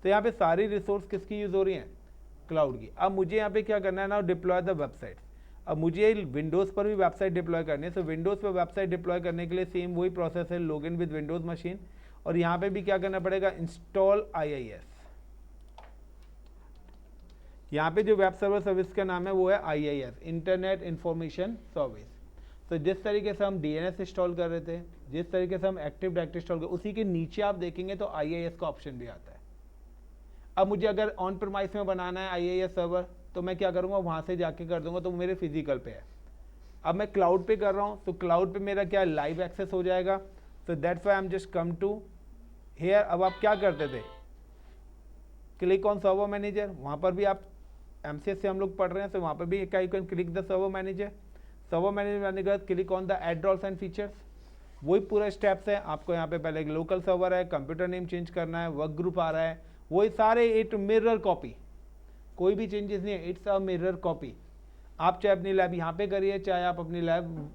तो यहाँ पे सारी रिसोर्स किसकी यूज़ हो रही हैं, क्लाउड की। अब मुझे यहाँ पे क्या करना है ना, डिप्लॉय द वेबसाइट। अब मुझे विंडोज़ पर भी वेबसाइट डिप्लॉय करनी है, सो विंडोज़ पर वेबसाइट डिप्लॉय करने के लिए सेम वही प्रोसेस है, लॉगिन विद विंडोज़ मशीन, और यहाँ पे भी क्या करना पड़ेगा, इंस्टॉल IIS। यहाँ पे जो वेब सर्वर सर्विस का नाम है वो है IIS, इंटरनेट इंफॉर्मेशन सर्विस। तो जिस तरीके से हम DNS इंस्टॉल कर रहे थे, जिस तरीके से हम एक्टिव डायरेक्टरी इंस्टॉल कर, उसी के नीचे आप देखेंगे तो IIS का ऑप्शन भी आता है। अब मुझे अगर ऑन प्रीमाइस में बनाना है IIS सर्वर, तो मैं क्या करूँगा, वहाँ से जाके कर दूंगा, तो मेरे फिजिकल पे है। अब मैं क्लाउड पे कर रहा हूँ, तो क्लाउड पे मेरा क्या लाइव एक्सेस हो जाएगा। तो that's why I am just come to here. अब आप क्या करते थे, क्लिक ऑन सर्वर मैनेजर, वहाँ पर भी आप MCS से हम लोग पढ़ रहे हैं, तो वहाँ पर भी क्या, you can click the server manager. Server manager आने के बाद click on the add roles and features, वही पूरा स्टेप्स है। आपको यहाँ पे पहले एक लोकल सर्वर है, कंप्यूटर नेम चेंज करना है, वर्क ग्रुप आ रहा है, वही सारे इट मिरर कॉपी, कोई भी चेंजेस नहीं है, इट्स अ मिरर कॉपी। आप चाहे अपनी लैब यहाँ पे करिए, चाहे आप अपनी लैब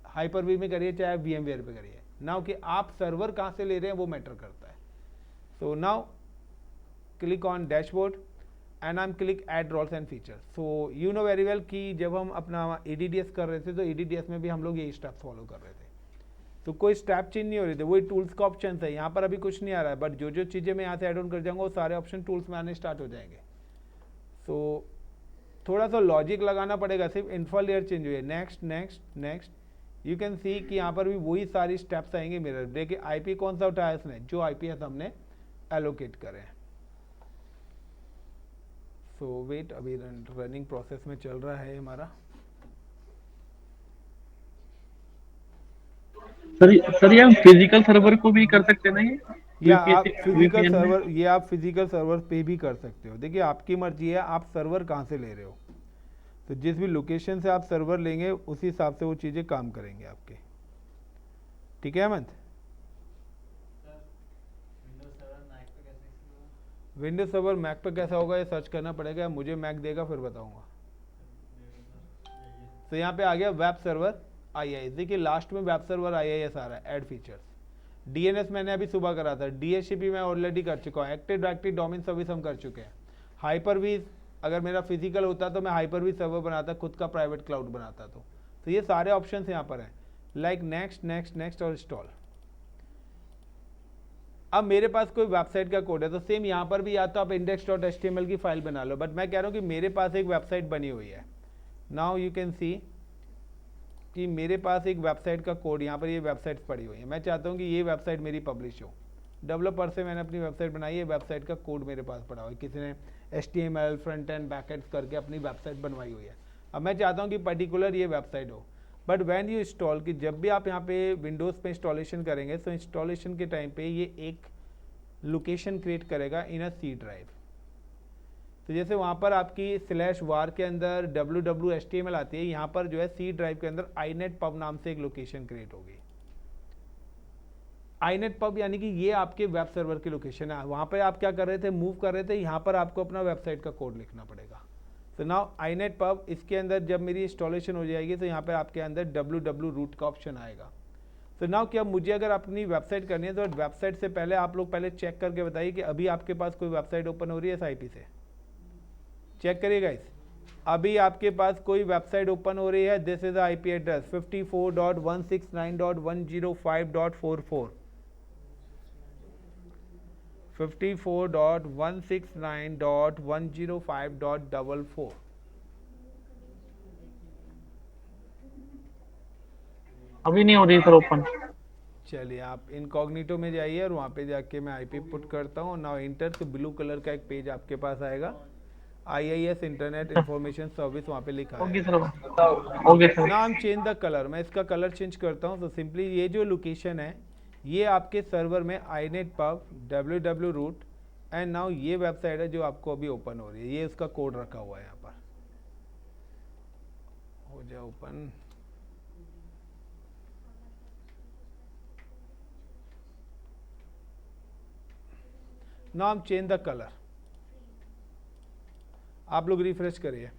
हाइपर-वी में करिए, चाहे VMware पे करिए, नाउ कि आप सर्वर कहाँ से ले रहे हैं वो मैटर करता है। So now click on dashboard and I am click add roles and features. So you know very well कि जब हम अपना ADDS कर रहे थे, तो ADDS में भी हम लोग यही स्टेप्स फॉलो कर रहे थे, तो कोई स्टेप चेंज नहीं हो रही थी, वही टूल्स का ऑप्शन है। यहाँ पर अभी कुछ नहीं आ रहा है, बट जो जो चीज़ें मैं यहाँ से ऐड ऑन कर जाऊँगा वो सारे ऑप्शन टूल्स में आने स्टार्ट हो जाएंगे। सो थोड़ा सा लॉजिक लगाना पड़ेगा, सिर्फ इन्फो लेयर चेंज हुई है, next next next, you can see कि यहाँ पर भी वही सारी स्टेप्स आएंगे मिरर। देखिए IP कौन सा उठाया इसने, जो IPS हमने एलोकेट करें। सो वेट, अभी रनिंग प्रोसेस में चल रहा है हमारा। सर ये हम फिजिकल सर्वर को भी कर सकते हैं ना, या आप VPN फिजिकल में? सर्वर, ये आप फिजिकल सर्वर पे भी कर सकते हो। देखिए आपकी मर्जी है, आप सर्वर कहाँ से ले रहे हो, तो जिस भी लोकेशन से आप सर्वर लेंगे उसी हिसाब से वो चीज़ें काम करेंगे आपके। ठीक है हेमंत? विंडोज सर्वर मैक पे कैसा होगा ये सर्च करना पड़ेगा, मुझे मैक देगा फिर बताऊंगा। तो यहाँ पे आ गया वेब सर्वर IIS। देखिए लास्ट में वेब सर्वर IIS आ रहा है, ऐड फीचर्स। DNS मैंने अभी सुबह करा था, DHCP मैं ऑलरेडी कर चुका हूँ, एक्टिव डायरेक्टरी डोमेन सर्विस हम कर चुके हैं। हाइपर-वी अगर मेरा फिजिकल होता तो मैं हाइपर-वी सर्वर बनाता, खुद का प्राइवेट क्लाउड बनाता। तो ये सारे ऑप्शन यहाँ पर हैं, लाइक नेक्स्ट नेक्स्ट नेक्स्ट और इंस्टॉल। अब मेरे पास कोई वेबसाइट का कोड है, तो सेम यहाँ पर भी या तो आप index.html की फाइल बना लो, बट मैं कह रहा हूँ कि मेरे पास एक वेबसाइट बनी हुई है। नाउ यू कैन सी कि मेरे पास एक वेबसाइट का कोड, यहाँ पर ये वेबसाइट पड़ी हुई है। मैं चाहता हूँ कि ये वेबसाइट मेरी पब्लिश हो, डेवलपर से मैंने अपनी वेबसाइट बनाई है, वेबसाइट का कोड मेरे पास पड़ा हुआ है, किसी ने HTML front end back and करके अपनी वेबसाइट बनवाई हुई है। अब मैं चाहता हूँ कि पर्टिकुलर ये वेबसाइट हो, बट व्हेन यू इंस्टॉल, कि जब भी आप यहाँ पे विंडोज़ पे इंस्टॉलेशन करेंगे, तो इंस्टॉलेशन के टाइम पे ये एक लोकेशन क्रिएट करेगा इन अ C ड्राइव। तो जैसे वहाँ पर आपकी /var के अंदर www.html आती है, यहाँ पर जो है C ड्राइव के अंदर inetpub नाम से एक लोकेशन क्रिएट होगी। inetpub यानी कि ये आपके वेब सर्वर की लोकेशन है। वहाँ पर आप क्या कर रहे थे, मूव कर रहे थे, यहाँ पर आपको अपना वेबसाइट का कोड लिखना पड़ेगा। तो नाउ inetpub, इसके अंदर जब मेरी इंस्टॉलेशन हो जाएगी तो यहाँ पर आपके अंदर www रूट का ऑप्शन आएगा। तो नाउ क्या मुझे अगर अपनी वेबसाइट करनी है, तो वेबसाइट से पहले आप लोग पहले चेक करके बताइए कि अभी आपके पास कोई वेबसाइट ओपन हो रही है इस IP से। चेक करिएगा इस, अभी आपके पास कोई वेबसाइट ओपन हो रही है। This is IP address 54.169.105.44 54.169.105.44। अभी नहीं हो रही सर ओपन। चलिए आप इनकॉग्निटो में जाइए और वहाँ पे जाके मैं IP पुट करता हूँ। नाउ इंटर, तो ब्लू कलर का एक पेज आपके पास आएगा, IIS इंटरनेट इंफॉर्मेशन सर्विस, वहाँ पे लिखा ओके है। Sir, okay sir. नाम चेंज द कलर, मैं इसका कलर चेंज करता हूँ। तो सिंपली ये जो लोकेशन है ये आपके सर्वर में inetpub www root and now ये वेबसाइट है जो आपको अभी ओपन हो रही है, ये उसका कोड रखा हुआ है। यहाँ पर हो जाए ओपन। नाम चेंज द कलर, आप लोग रिफ्रेश करिए।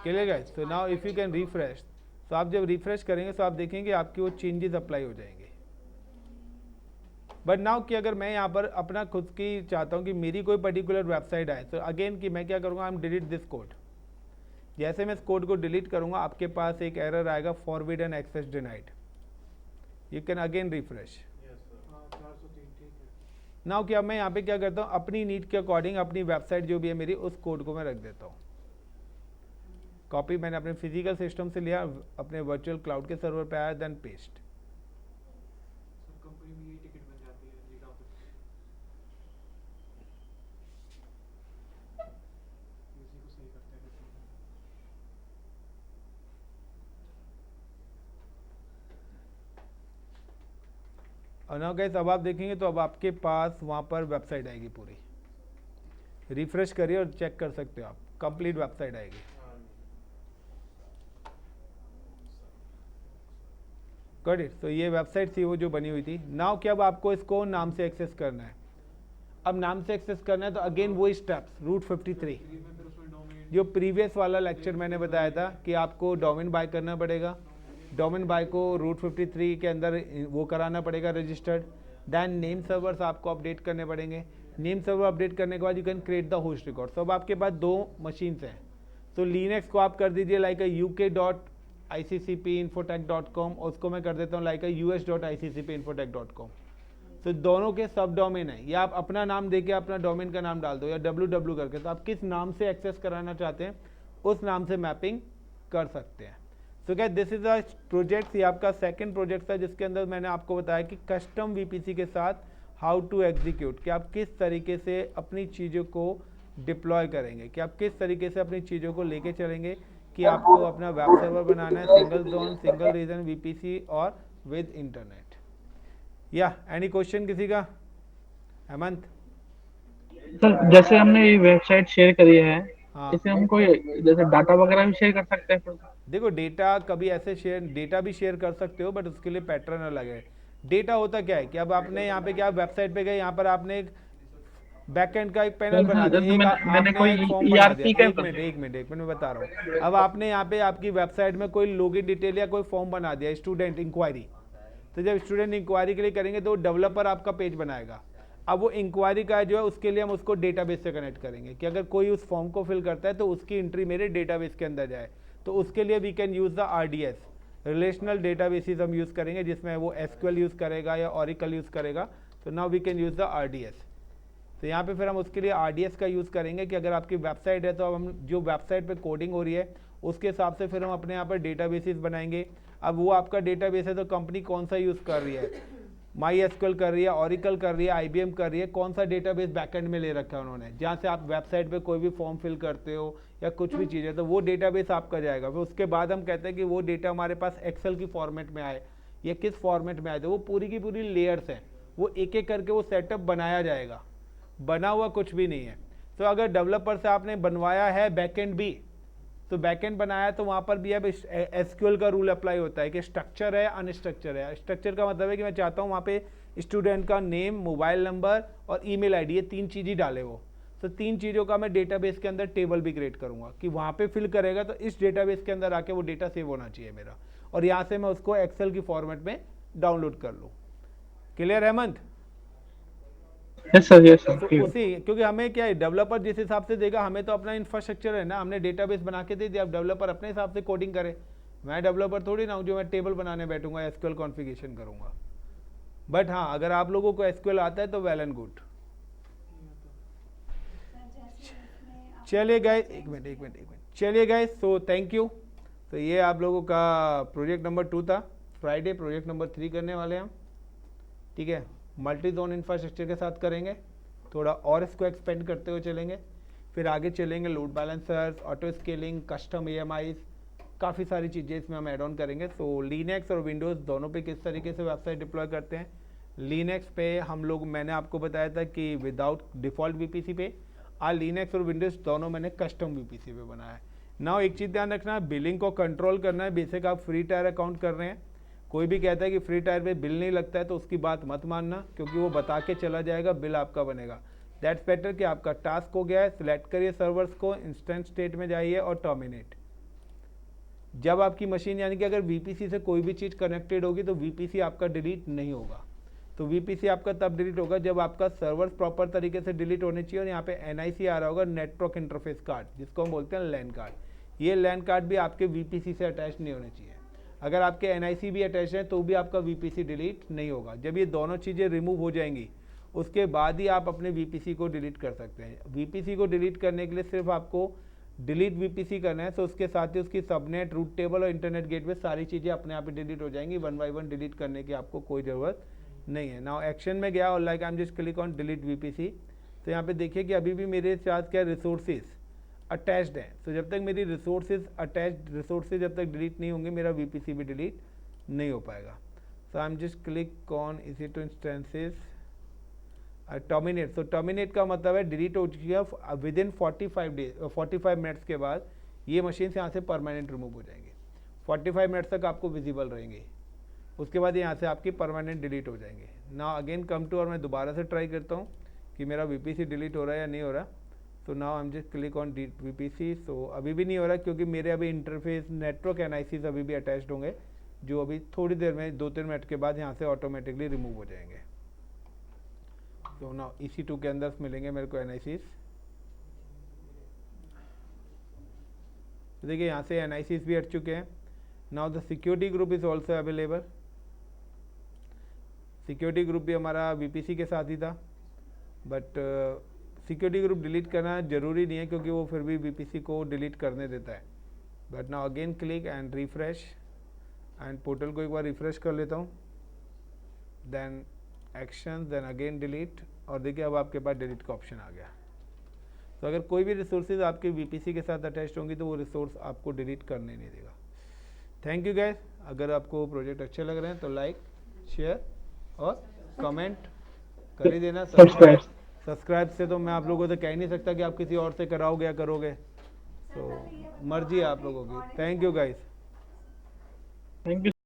Clear guys? तो now if you can refresh, तो आप जब रिफ्रेश करेंगे तो आप देखेंगे आपकी वो चेंजेस अप्लाई हो जाएंगे। बट नाउ कि अगर मैं यहाँ पर अपना खुद की चाहता हूँ कि मेरी कोई पर्टिकुलर वेबसाइट आए, तो अगेन कि मैं क्या करूँगा, I am delete this code. जैसे मैं इस कोड को डिलीट करूँगा आपके पास एक एरर आएगा, forbidden access denied. You can again refresh. हाँ 403 ठीक है। नाउ कि अब मैं यहाँ पे क्या करता हूँ, अपनी नीड के अकॉर्डिंग अपनी वेबसाइट जो भी है मेरी, उस कोड को मैं रख देता हूँ। कॉपी मैंने अपने फिजिकल सिस्टम से लिया, अपने वर्चुअल क्लाउड के सर्वर पे आया, देन पेस्ट। सर कंपनी में यही टिकट बन जाती है डेटा पे, इसी को सही करते हैं फिर। और नाउ गाइस अब आप देखेंगे तो अब आपके पास वहाँ पर वेबसाइट आएगी पूरी। रिफ्रेश करिए और चेक कर सकते हो आप, कंप्लीट वेबसाइट आएगी। Got it. तो ये वेबसाइट थी वो जो बनी हुई थी। नाउ क्या अब आपको इसको नाम से एक्सेस करना है। अब नाम से एक्सेस करना है तो अगेन वही स्टेप्स, रूट 53 फिर उसमें डोमेन जो प्रीवियस वाला लेक्चर मैंने बताया था कि आपको डोमेन बाय करना पड़ेगा। डोमेन बाय को रूट 53 के अंदर वो कराना पड़ेगा रजिस्टर्ड। दैन नेम सर्वर्स आपको अपडेट करने पड़ेंगे। नेम सर्वर अपडेट करने के बाद you can create the host record. तो अब आपके पास 2 मशीन्स हैं, तो लिनक्स को आप कर दीजिए लाइक uk.iccpinfotech.com, और उसको मैं कर देता हूँ लाइक us.iccpinfotech.com। तो दोनों के सब डोमेन है, या आप अपना नाम देके अपना डोमेन का नाम डाल दो, या www करके। तो आप किस नाम से एक्सेस कराना चाहते हैं उस नाम से मैपिंग कर सकते हैं। सो क्या दिस इज अ प्रोजेक्ट, ये आपका सेकंड प्रोजेक्ट था जिसके अंदर मैंने आपको बताया कि कस्टम वीपीसी के साथ हाउ टू एग्जीक्यूट, कि आप किस तरीके से अपनी चीज़ों को डिप्लॉय करेंगे, कि आप किस तरीके से अपनी चीज़ों को लेके चलेंगे, कि आपको अपना वेब सर्वर बनाना है, single zone, single region VPC और विद इंटरनेट। या एनी क्वेश्चन किसी का? हेमंत? सर जैसे हमने ये वेबसाइट शेयर करी है, हाँ इसे हम कोई जैसे डाटा वगैरह भी शेयर कर सकते हैं फिर? देखो, डेटा कभी ऐसे शेयर, डेटा भी शेयर कर सकते हो, बट उसके लिए पैटर्न अलग है। डेटा होता क्या है कि अब आपने यहाँ पे क्या वेबसाइट पे गए, यहाँ पर आपने एक बैकएंड का एक पैनल बना दिया, जैसे एक मैंने आपने कोई एक फॉर्म बना दिया। ERP का एक मिनट मैं बता रहा हूँ। अब आपने यहाँ पे आपकी वेबसाइट में कोई लॉगिन डिटेल या कोई फॉर्म बना दिया, स्टूडेंट इंक्वायरी। तो जब स्टूडेंट इंक्वायरी के लिए करेंगे तो डेवलपर आपका पेज बनाएगा। अब वो इंक्वायरी का जो है उसके लिए हम उसको डेटाबेस से कनेक्ट करेंगे, कि अगर कोई उस फॉर्म को फिल करता है तो उसकी एंट्री मेरे डेटाबेस के अंदर जाए। तो उसके लिए we can use the RDS, relational databases हम यूज़ करेंगे, जिसमें वो SQL यूज़ करेगा या Oracle यूज़ करेगा। तो now we can use the RDS। तो यहाँ पे फिर हम उसके लिए RDS का यूज़ करेंगे कि अगर आपकी वेबसाइट है तो अब हम जो वेबसाइट पे कोडिंग हो रही है उसके हिसाब से फिर हम अपने यहाँ पर डेटाबेसेस बनाएंगे। अब वो आपका डेटाबेस है तो कंपनी कौन सा यूज़ कर रही है, MySQL कर रही है, Oracle कर रही है, IBM कर रही है, कौन सा डेटाबेस बैकएंड में ले रखा है उन्होंने, जहाँ से आप वेबसाइट पे कोई भी फॉर्म फिल करते हो या कुछ भी चीज़ है तो वो डेटाबेस आपका जाएगा। फिर उसके बाद हम कहते हैं कि वो डेटा हमारे पास एक्सेल की फॉर्मेट में आए या किस फॉर्मेट में आए, तो वो पूरी की पूरी लेयर्स हैं, वो एक एक करके वो सेटअप बनाया जाएगा, बना हुआ कुछ भी नहीं है। तो अगर डेवलपर से आपने बनवाया है बैकएंड भी, तो बैकएंड बनाया तो वहाँ पर भी अब SQL का रूल अप्लाई होता है कि स्ट्रक्चर है अनस्ट्रक्चर है। स्ट्रक्चर का मतलब है कि मैं चाहता हूँ वहाँ पे स्टूडेंट का नेम, मोबाइल नंबर और ईमेल आईडी, ये 3 चीज़ ही डाले वो। तो 3 चीज़ों का मैं डेटाबेस के अंदर टेबल भी क्रिएट करूँगा कि वहाँ पे फिल करेगा तो इस डेटाबेस के अंदर आके वो डेटा सेव होना चाहिए मेरा, और यहाँ से मैं उसको एक्सेल की फॉर्मेट में डाउनलोड कर लूँ। क्लियर हेमंत? यस सर तो उसी, क्योंकि हमें क्या है, डेवलपर जिस हिसाब से देगा, हमें तो अपना इंफ्रास्ट्रक्चर है ना, हमने डेटाबेस बना के दे दिया, अब डेवलपर अपने हिसाब से कोडिंग करे। मैं डेवलपर थोड़ी ना हूँ जो मैं टेबल बनाने बैठूंगा, SQL कॉन्फ़िगरेशन करूंगा। बट हाँ, अगर आप लोगों को SQL आता है तो वेल एंड गुड। चलिए गाइस, एक मिनट चलिए गाइस, सो थैंक यू। तो ये आप लोगों का प्रोजेक्ट नंबर 2 था। फ्राइडे प्रोजेक्ट नंबर 3 करने वाले हैं हम, ठीक है। मल्टी जोन इंफ्रास्ट्रक्चर के साथ करेंगे, थोड़ा और इसको एक्सपेंड करते हुए चलेंगे, फिर आगे चलेंगे load balancers, auto scaling, custom EMIs, काफ़ी सारी चीज़ें इसमें हम ऐड ऑन करेंगे। सो लिनक्स और विंडोज़ दोनों पे किस तरीके से वेबसाइट डिप्लॉय करते हैं। लिनक्स पे हम लोग, मैंने आपको बताया था कि विदाउट डिफ़ॉल्ट VPC पे, लिनक्स और विंडोज़ दोनों मैंने कस्टम VPC पे बनाया है। नाउ एक चीज़ ध्यान रखना है, बिलिंग को कंट्रोल करना है। बेसिक आप फ्री टायर अकाउंट कर रहे हैं, कोई भी कहता है कि फ्री टायर पे बिल नहीं लगता है तो उसकी बात मत मानना, क्योंकि वो बता के चला जाएगा, बिल आपका बनेगा। दैट्स बेटर कि आपका टास्क हो गया है, सिलेक्ट करिए सर्वर्स को, इंस्टेंट स्टेट में जाइए और टर्मिनेट। जब आपकी मशीन, यानी कि अगर VPC से कोई भी चीज़ कनेक्टेड होगी तो VPC आपका डिलीट नहीं होगा। तो वीपीसी आपका तब डिलीट होगा जब आपका सर्वर्स प्रॉपर तरीके से डिलीट होने चाहिए और यहाँ पे एनआईसी आ रहा होगा, नेटवर्क इंटरफेस कार्ड, जिसको हम बोलते हैं लैन कार्ड। ये लैन कार्ड भी आपके वीपीसी से अटैच नहीं होने चाहिए। अगर आपके एनआईसी भी अटैच है तो भी आपका वीपीसी डिलीट नहीं होगा। जब ये दोनों चीज़ें रिमूव हो जाएंगी उसके बाद ही आप अपने वीपीसी को डिलीट कर सकते हैं। वीपीसी को डिलीट करने के लिए सिर्फ आपको डिलीट वीपीसी करना है, तो उसके साथ ही उसकी सबनेट, रूट टेबल और इंटरनेट गेटवे सारी चीज़ें अपने आप ही डिलीट हो जाएंगी। 1 बाय 1 डिलीट करने की आपको कोई ज़रूरत नहीं है। नाउ एक्शन में गया और like I am just click on delete VPC, तो यहाँ पे देखिए कि अभी भी मेरे साथ क्या रिसोर्सेज अटैच्ड हैं। तो जब तक मेरी रिसोर्सेज जब तक डिलीट नहीं होंगे मेरा वीपीसी भी डिलीट नहीं हो पाएगा। So I am just click on इसी टू इंस्टेंसेस टर्मिनेट। तो टर्मिनेट का मतलब है डिलीट हो चुकी है विद इन 45 मिनट्स के बाद ये मशीन से यहाँ से परमानेंट रिमूव हो जाएंगे। 45 मिनट्स तक आपको विजिबल रहेंगे, उसके बाद यहाँ से आपकी परमानेंट डिलीट हो जाएंगे। नाउ अगेन कम टू, और मैं दोबारा से ट्राई करता हूँ कि मेरा वीपीसी डिलीट हो रहा है या नहीं हो रहा। तो now I am just click on VPC. सो अभी भी नहीं हो रहा क्योंकि मेरे अभी इंटरफेस नेटवर्क एनआईसीज अभी भी अटैच्ड होंगे, जो अभी थोड़ी देर में 2-3 मिनट के बाद यहाँ से ऑटोमेटिकली रिमूव हो जाएंगे। तो नाउ EC2 के अंदर मिलेंगे मेरे को एनआईसीज। देखिए यहाँ से एनआईसीज भी हट चुके हैं। Now the security group is also available. Security group भी हमारा वीपीसी के साथ ही था, बट सिक्योरिटी ग्रुप डिलीट करना जरूरी नहीं है क्योंकि वो फिर भी वीपीसी को डिलीट करने देता है। But now again click and refresh, and portal को एक बार रिफ्रेश कर लेता हूँ, then action, then again delete, और देखिए अब आपके पास डिलीट का ऑप्शन आ गया। तो अगर कोई भी रिसोर्सेज आपके वीपीसी के साथ अटैच्ड होंगी तो वो रिसोर्स आपको डिलीट करने नहीं देगा। Thank you guys. अगर आपको प्रोजेक्ट अच्छे लग रहे हैं तो लाइक, शेयर और कमेंट कर ही देना। सब्सक्राइब से तो मैं आप लोगों से कह ही नहीं सकता कि आप किसी और से कराओगे या करोगे, तो मर्जी है आप लोगों की। Thank you guys. Thank you.